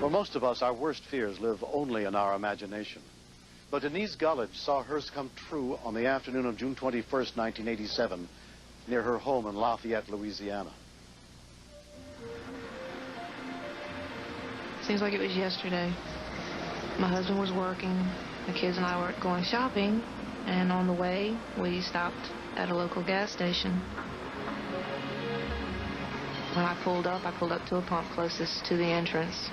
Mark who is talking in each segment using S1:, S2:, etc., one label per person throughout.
S1: For most of us, our worst fears live only in our imagination. But Denise Gullidge saw hers come true on the afternoon of June 21st, 1987, near her home in Lafayette, Louisiana.
S2: Seems like it was yesterday. My husband was working, the kids and I were going shopping, and on the way, we stopped at a local gas station. When I pulled up to a pump closest to the entrance.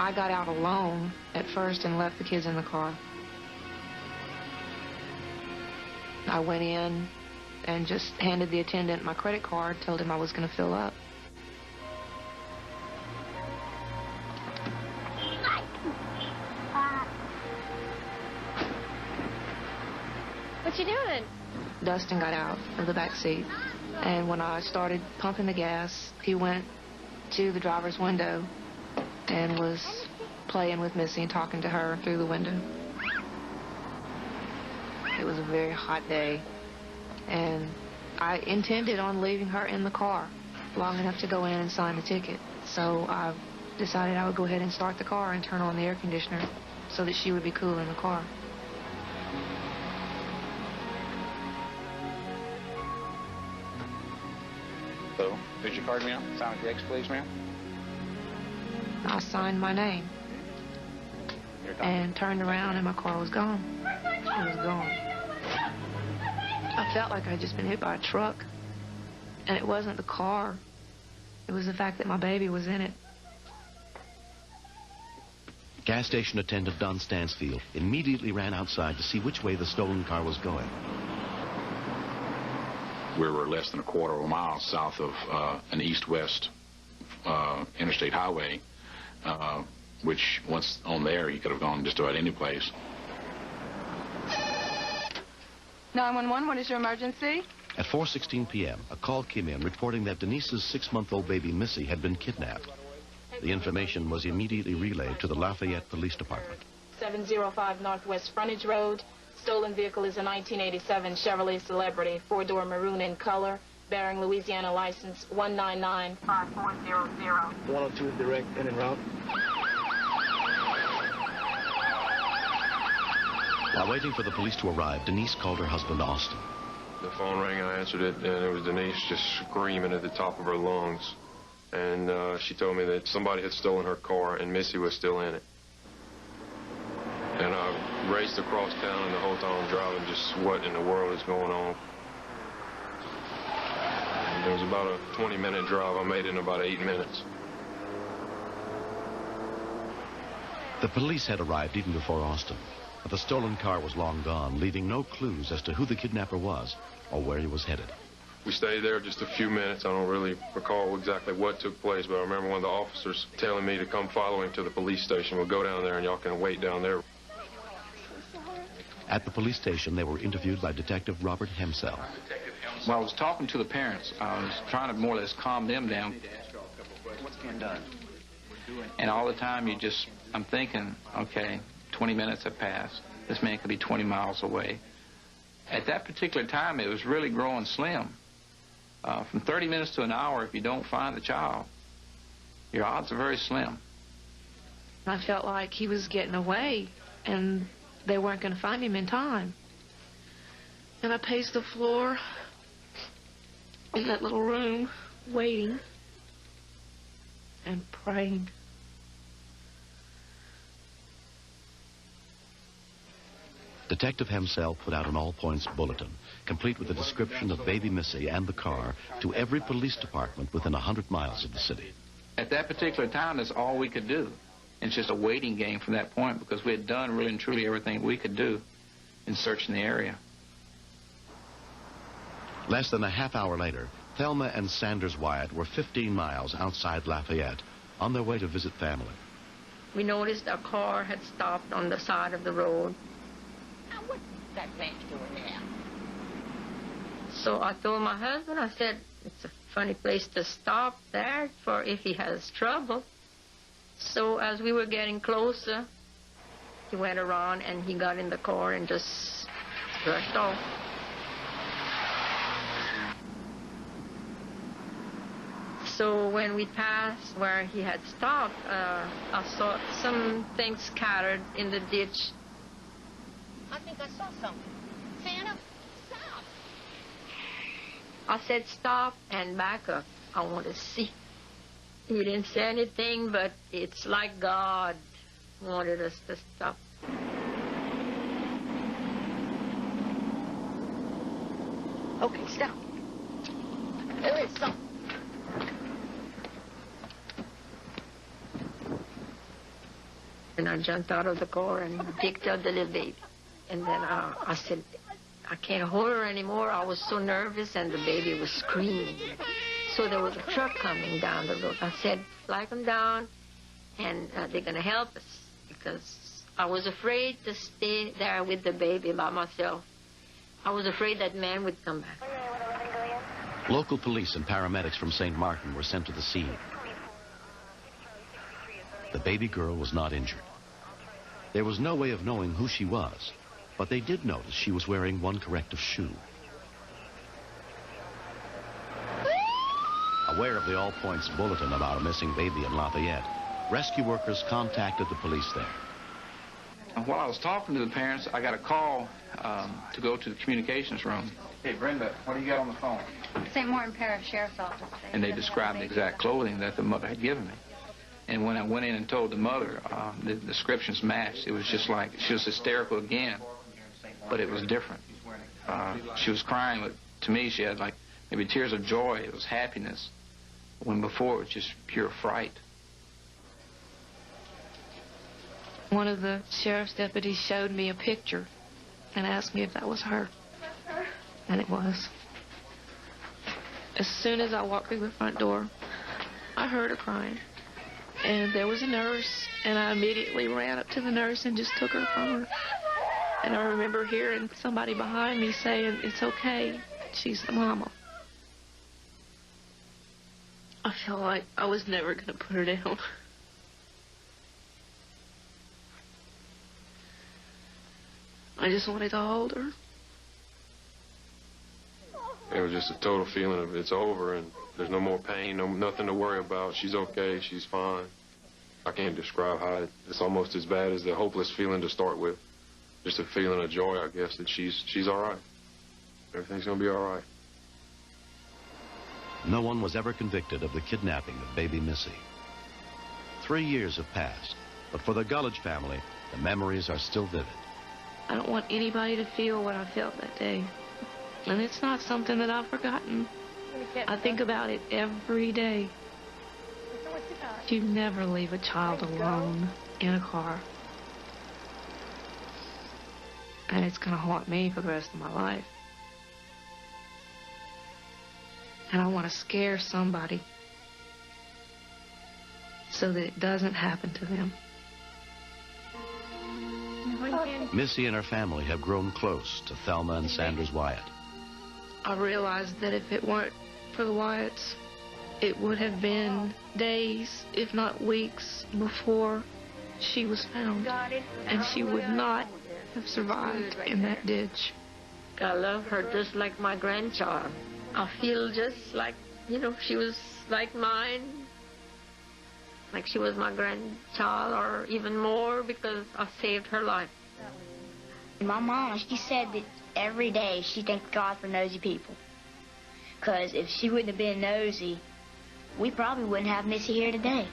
S2: I got out alone at first and left the kids in the car. I went in and just handed the attendant my credit card, told him I was going to fill up.
S3: What you doing?
S2: Dustin got out of the back seat, and when I started pumping the gas, he went to the driver's window and was playing with Missy and talking to her through the window. It was a very hot day, and I intended on leaving her in the car long enough to go in and sign the ticket. So I decided I would go ahead and start the car and turn on the air conditioner so that she would be cool in the car.
S4: So, here's your card, ma'am. Sign with the X, please, ma'am.
S2: I signed my name and turned around, and my car was gone. It was gone. I felt like I'd just been hit by a truck, and it wasn't the car. It was the fact that my baby was in it.
S5: Gas station attendant Don Stansfield immediately ran outside to see which way the stolen car was going.
S6: We were less than a quarter of a mile south of an east-west interstate highway, which once on there, he could have gone just about any place.
S3: 911, what is your emergency?
S5: At 4:16 p.m., a call came in reporting that Denise's 6-month-old baby Missy had been kidnapped. The information was immediately relayed to the Lafayette Police Department.
S7: 705 Northwest Frontage Road. Stolen vehicle is a 1987 Chevrolet Celebrity, 4-door maroon in color, bearing Louisiana license 1995400.
S8: 102 direct in and route.
S5: While waiting for the police to arrive, Denise called her husband, Austin.
S9: The phone rang, I answered it, and it was Denise just screaming at the top of her lungs. And she told me that somebody had stolen her car and Missy was still in it. And I raced across town, and the whole time I'm driving, just what in the world is going on. And it was about a 20-minute drive. I made it in about 8 minutes.
S5: The police had arrived even before Austin, but the stolen car was long gone, leaving no clues as to who the kidnapper was or where he was headed.
S9: We stayed there just a few minutes. I don't really recall exactly what took place, but I remember one of the officers telling me to come follow him to the police station. We'll go down there, and y'all can wait down there.
S5: At the police station, they were interviewed by Detective Robert Hemsell.
S4: When I was talking to the parents, I was trying to more or less calm them down.
S8: What's being done?
S4: And all the time I'm thinking, okay, 20 minutes have passed. This man could be 20 miles away. At that particular time, it was really growing slim. From 30 minutes to an hour, if you don't find the child, your odds are very slim.
S2: I felt like he was getting away, and they weren't going to find him in time. And I paced the floor in that little room, waiting and praying.
S5: Detective Hemsell put out an all-points bulletin, complete with a description of baby Missy and the car, to every police department within 100 miles of the city.
S4: At that particular time, that's all we could do. It's just a waiting game from that point, because we had done really and truly everything we could do in searching the area.
S5: Less than a half hour later, Thelma and Sanders Wyatt were 15 miles outside Lafayette on their way to visit family.
S10: We noticed a car had stopped on the side of the road.
S3: Now, what's that man doing there?
S10: So I told my husband, I said, it's a funny place to stop there for if he has trouble. So as we were getting closer, he went around and he got in the car and just rushed off. So when we passed where he had stopped, I saw some things scattered in the ditch.
S3: I think I saw something. Santa, stop.
S10: I said stop and back up. I want to see. He didn't say anything, but it's like God wanted us to stop.
S3: Okay, stop. There is something.
S10: And I jumped out of the car and picked up the little baby. And then I said, I can't hold her anymore. I was so nervous, and the baby was screaming. So there was a truck coming down the road. I said, flag them down, and they're going to help us, because I was afraid to stay there with the baby by myself. I was afraid that man would come back.
S5: Local police and paramedics from St. Martin were sent to the scene. The baby girl was not injured. There was no way of knowing who she was, but they did notice she was wearing one corrective shoe. Aware of the All Points bulletin about a missing baby in Lafayette, rescue workers contacted the police there.
S4: While I was talking to the parents, I got a call to go to the communications room. Hey, Brenda, what do you got on the phone?
S11: St. Martin Parish Sheriff's Office.
S4: And they described the exact clothing that the mother had given me. And when I went in and told the mother, the descriptions matched. It was just like, she was hysterical again, but it was different. She was crying, but to me she had like maybe tears of joy. It was happiness, when before it was just pure fright.
S2: One of the sheriff's deputies showed me a picture and asked me if that was her. And it was. As soon as I walked through the front door, I heard her crying. And there was a nurse, and I immediately ran up to the nurse and just took her from her. And I remember hearing somebody behind me saying, "It's okay, she's the mama." I felt like I was never going to put her down. I just wanted to hold her.
S9: It was just a total feeling of it's over and there's no more pain, nothing to worry about. She's okay, she's fine. I can't describe how it's almost as bad as the hopeless feeling to start with. Just a feeling of joy, I guess, that she's all right. Everything's going to be all right.
S5: No one was ever convicted of the kidnapping of baby Missy. 3 years have passed, but for the Gullidge family, the memories are still vivid.
S2: I don't want anybody to feel what I felt that day. And it's not something that I've forgotten. I think about it every day. You never leave a child alone in a car. And it's going to haunt me for the rest of my life. And I want to scare somebody so that it doesn't happen to them.
S5: Missy and her family have grown close to Thelma and Sanders Wyatt.
S2: I realized that if it weren't for the Wyatts, it would have been days, if not weeks, before she was found. And she would not have survived in that ditch.
S10: I love her just like my grandchild. I feel just like, she was like mine. Like she was my grandchild, or even more, because I saved her life.
S11: My mom, she said that every day she thanked God for nosy people. Because if she wouldn't have been nosy, we probably wouldn't have Missy here today.